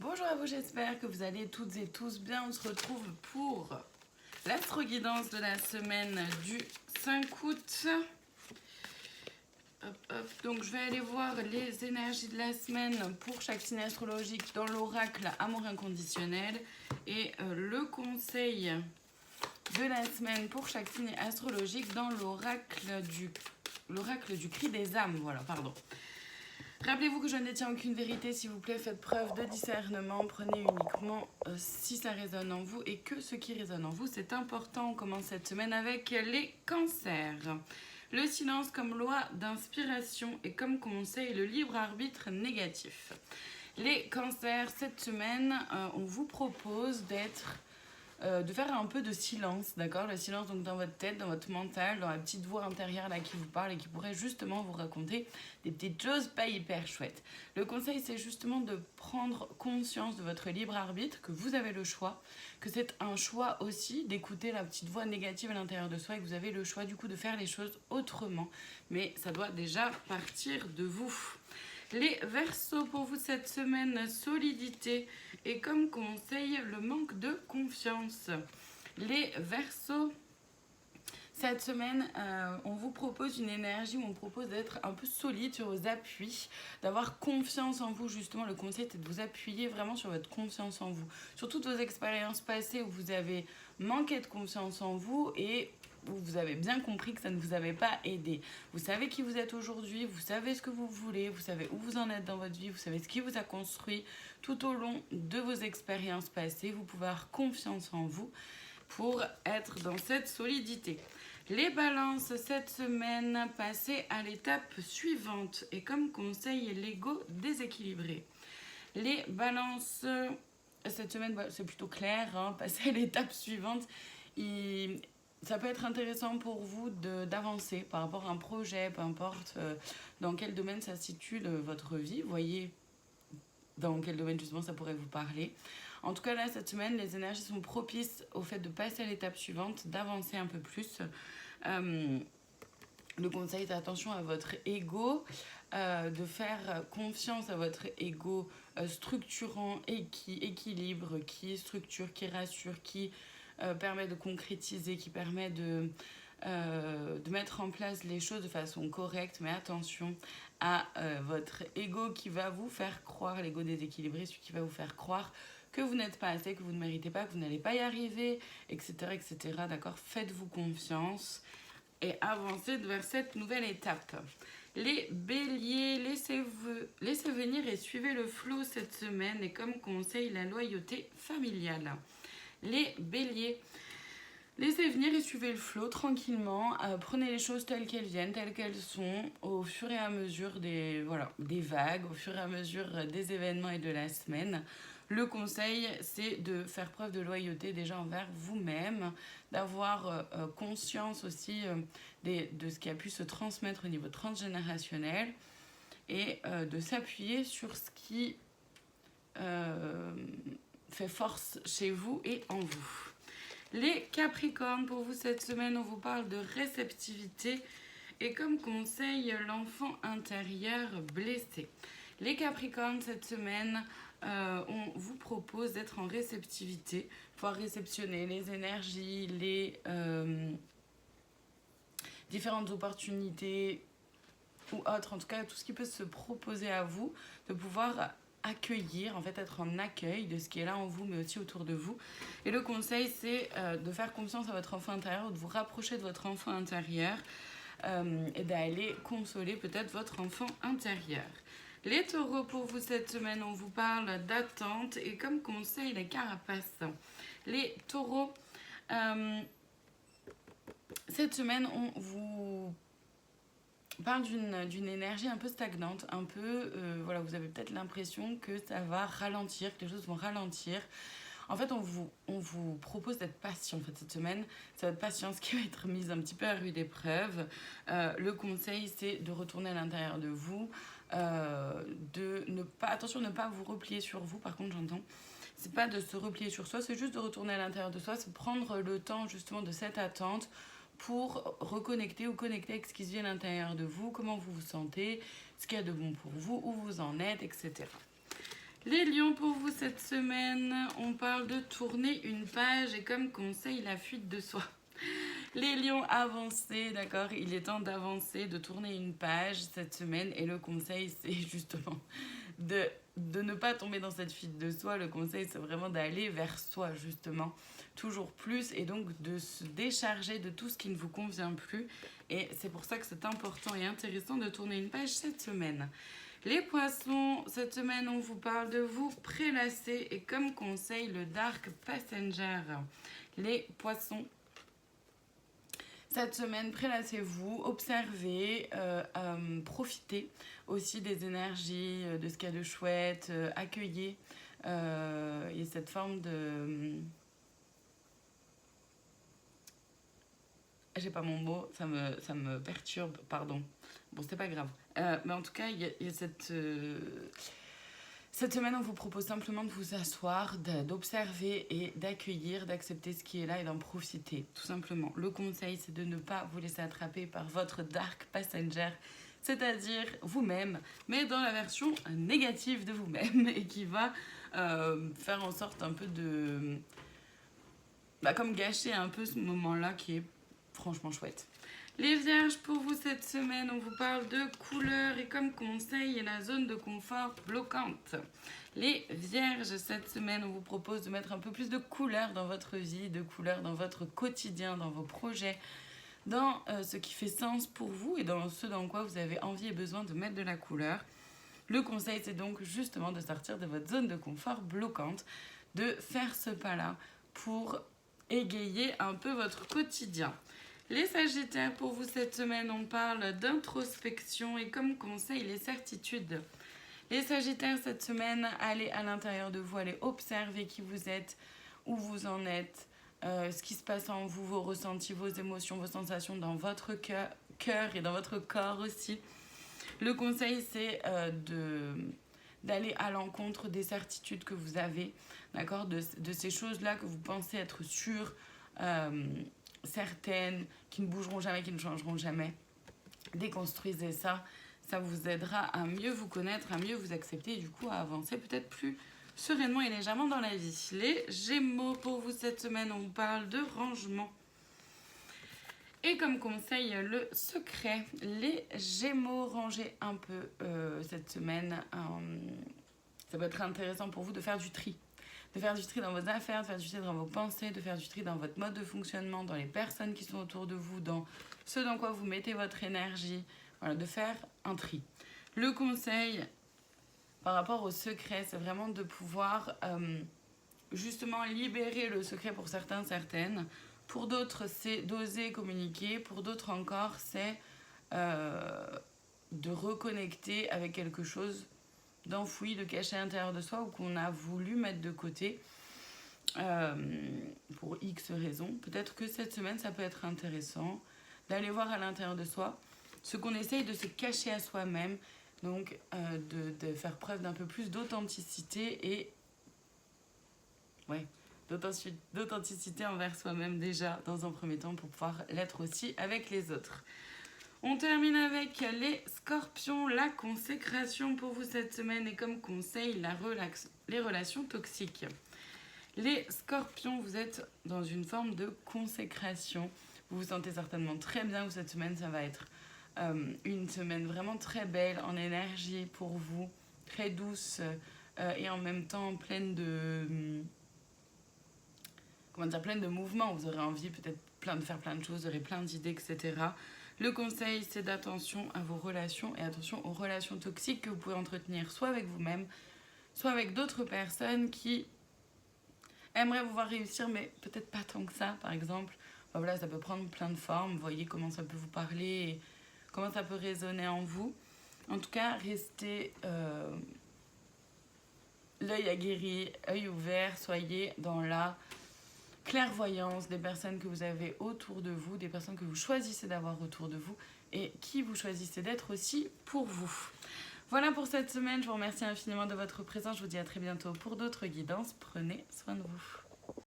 Bonjour à vous, j'espère que vous allez toutes et tous bien. On se retrouve pour l'astro-guidance de la semaine du 5 août. Hop, hop. Donc je vais aller voir les énergies de la semaine pour chaque signe astrologique dans l'oracle Amour inconditionnel et le conseil de la semaine pour chaque signe astrologique dans l'oracle du cri des âmes. Voilà, pardon. Rappelez-vous que je ne détiens aucune vérité, s'il vous plaît, faites preuve de discernement, prenez uniquement si ça résonne en vous et que ce qui résonne en vous, c'est important. On commence cette semaine avec les cancers. Le silence comme loi d'inspiration et comme conseil, le libre arbitre négatif. Les cancers, cette semaine, on vous propose de faire un peu de silence, d'accord? Le silence donc dans votre tête, dans votre mental, dans la petite voix intérieure là qui vous parle et qui pourrait justement vous raconter des petites choses pas hyper chouettes. Le conseil, c'est justement de prendre conscience de votre libre arbitre, que vous avez le choix, que c'est un choix aussi d'écouter la petite voix négative à l'intérieur de soi et que vous avez le choix du coup de faire les choses autrement. Mais ça doit déjà partir de vous. Les Verseaux, pour vous cette semaine, solidité et comme conseil, le manque de confiance. Les Verseaux, cette semaine, on vous propose une énergie où on propose d'être un peu solide sur vos appuis, d'avoir confiance en vous. Justement, le conseil, c'est de vous appuyer vraiment sur votre confiance en vous. Sur toutes vos expériences passées où vous avez manqué de confiance en vous et où vous avez bien compris que ça ne vous avait pas aidé. Vous savez qui vous êtes aujourd'hui, vous savez ce que vous voulez, vous savez où vous en êtes dans votre vie, vous savez ce qui vous a construit tout au long de vos expériences passées. Vous pouvez avoir confiance en vous pour être dans cette solidité. Les balances, cette semaine, passez à l'étape suivante et comme conseil, l'ego déséquilibré. Les balances, cette semaine, c'est plutôt clair, hein, passez à l'étape suivante. Ça peut être intéressant pour vous d'avancer par rapport à un projet, peu importe dans quel domaine ça se situe de votre vie. Voyez dans quel domaine justement ça pourrait vous parler. En tout cas là, cette semaine, les énergies sont propices au fait de passer à l'étape suivante, d'avancer un peu plus. Le conseil, c'est attention à votre ego, de faire confiance à votre ego structurant et qui équilibre, qui structure, qui rassure, qui permet de concrétiser, qui permet de mettre en place les choses de façon correcte, mais attention à votre ego qui va vous faire croire, l'ego déséquilibré, celui qui va vous faire croire que vous n'êtes pas assez, que vous ne méritez pas, que vous n'allez pas y arriver, etc. etc. D'accord? Faites-vous confiance et avancez vers cette nouvelle étape. Les béliers, laissez venir et suivez le flot cette semaine et comme conseil, la loyauté familiale. Les béliers, laissez venir et suivez le flot tranquillement, prenez les choses telles qu'elles viennent, telles qu'elles sont, au fur et à mesure des vagues, au fur et à mesure des événements et de la semaine. Le conseil, c'est de faire preuve de loyauté déjà envers vous-même, d'avoir conscience aussi de ce qui a pu se transmettre au niveau transgénérationnel et de s'appuyer sur ce qui fait force chez vous et en vous. Les Capricornes, pour vous cette semaine, on vous parle de réceptivité et comme conseil, l'enfant intérieur blessé. Les Capricornes, cette semaine, on vous propose d'être en réceptivité, pouvoir réceptionner les énergies, les différentes opportunités ou autres, en tout cas tout ce qui peut se proposer à vous, de pouvoir accueillir, en fait être en accueil de ce qui est là en vous mais aussi autour de vous. Et le conseil, c'est de faire confiance à votre enfant intérieur, de vous rapprocher de votre enfant intérieur et d'aller consoler peut-être votre enfant intérieur. Les taureaux, pour vous cette semaine, on vous parle d'attente et comme conseil, la carapace. Les taureaux, cette semaine, on vous parle d'une énergie un peu stagnante, un peu, voilà, vous avez peut-être l'impression que ça va ralentir, que les choses vont ralentir. En fait, on vous propose d'être patient en fait, cette semaine. C'est votre patience qui va être mise un petit peu à rude épreuve. Le conseil, c'est de retourner à l'intérieur de vous, de ne pas vous replier sur vous, par contre, j'entends. C'est pas de se replier sur soi, c'est juste de retourner à l'intérieur de soi, c'est de prendre le temps justement de cette attente pour reconnecter ou connecter avec ce qui se vit à l'intérieur de vous, comment vous vous sentez, ce qu'il y a de bon pour vous, où vous en êtes, etc. Les lions, pour vous cette semaine, on parle de tourner une page et comme conseil, la fuite de soi. Les lions, avancez, d'accord? Il est temps d'avancer, de tourner une page cette semaine et le conseil, c'est justement de ne pas tomber dans cette fuite de soi. Le conseil, c'est vraiment d'aller vers soi, justement, toujours plus et donc de se décharger de tout ce qui ne vous convient plus. Et c'est pour ça que c'est important et intéressant de tourner une page cette semaine. Les poissons, cette semaine, on vous parle de vous prélasser et comme conseil, le Dark Passenger. Les poissons, cette semaine, prélassez-vous, observez, profitez aussi des énergies, de ce qu'il y a de chouette, accueillez. Il y a cette forme de... J'ai pas mon mot, ça me perturbe, pardon. Bon, c'est pas grave. Mais en tout cas, il y a cette... Cette semaine, on vous propose simplement de vous asseoir, d'observer et d'accueillir, d'accepter ce qui est là et d'en profiter, tout simplement. Le conseil, c'est de ne pas vous laisser attraper par votre Dark Passenger, c'est-à-dire vous-même, mais dans la version négative de vous-même et qui va faire en sorte un peu de... comme gâcher un peu ce moment-là qui est franchement chouette. Les vierges, pour vous cette semaine, on vous parle de couleurs et comme conseil, la zone de confort bloquante. Les vierges, cette semaine, on vous propose de mettre un peu plus de couleurs dans votre vie, de couleurs dans votre quotidien, dans vos projets, dans ce qui fait sens pour vous et dans ce dans quoi vous avez envie et besoin de mettre de la couleur. Le conseil, c'est donc justement de sortir de votre zone de confort bloquante, de faire ce pas-là pour égayer un peu votre quotidien. Les sagittaires, pour vous cette semaine, on parle d'introspection et comme conseil, les certitudes. Les sagittaires, cette semaine, allez à l'intérieur de vous, allez observer qui vous êtes, où vous en êtes, ce qui se passe en vous, vos ressentis, vos émotions, vos sensations dans votre cœur et dans votre corps aussi. Le conseil, c'est d'aller à l'encontre des certitudes que vous avez, d'accord, de ces choses-là que vous pensez être sûres, certaines, qui ne bougeront jamais, qui ne changeront jamais. Déconstruisez ça, ça vous aidera à mieux vous connaître, à mieux vous accepter et du coup à avancer peut-être plus sereinement et légèrement dans la vie. Les Gémeaux, pour vous cette semaine, on parle de rangement. Et comme conseil, le secret, les Gémeaux, rangez un peu cette semaine. Ça peut être intéressant pour vous de faire du tri. De faire du tri dans vos affaires, de faire du tri dans vos pensées, de faire du tri dans votre mode de fonctionnement, dans les personnes qui sont autour de vous, dans ce dans quoi vous mettez votre énergie. Voilà, de faire un tri. Le conseil par rapport au secret, c'est vraiment de pouvoir justement libérer le secret pour certains, certaines. Pour d'autres, c'est d'oser communiquer. Pour d'autres encore, c'est de reconnecter avec quelque chose d'enfoui, de caché à l'intérieur de soi ou qu'on a voulu mettre de côté pour X raisons. Peut-être que cette semaine, ça peut être intéressant d'aller voir à l'intérieur de soi ce qu'on essaye de se cacher à soi-même, donc de faire preuve d'un peu plus d'authenticité et d'authenticité envers soi-même déjà dans un premier temps pour pouvoir l'être aussi avec les autres. On termine avec les scorpions, la consécration pour vous cette semaine et comme conseil, les relations toxiques. Les scorpions, vous êtes dans une forme de consécration. Vous vous sentez certainement très bien. Cette semaine, ça va être une semaine vraiment très belle en énergie pour vous, très douce et en même temps pleine de... pleine de mouvements. Vous aurez envie peut-être de faire plein de choses, vous aurez plein d'idées, etc. Le conseil, c'est d'attention à vos relations et attention aux relations toxiques que vous pouvez entretenir soit avec vous-même, soit avec d'autres personnes qui aimeraient vous voir réussir, mais peut-être pas tant que ça, par exemple. Enfin, voilà, ça peut prendre plein de formes. Vous voyez comment ça peut vous parler et comment ça peut résonner en vous. En tout cas, restez l'œil aguerri, œil ouvert, soyez dans la clairvoyance des personnes que vous avez autour de vous, des personnes que vous choisissez d'avoir autour de vous et qui vous choisissez d'être aussi pour vous. Voilà pour cette semaine, je vous remercie infiniment de votre présence, je vous dis à très bientôt pour d'autres guidances, prenez soin de vous.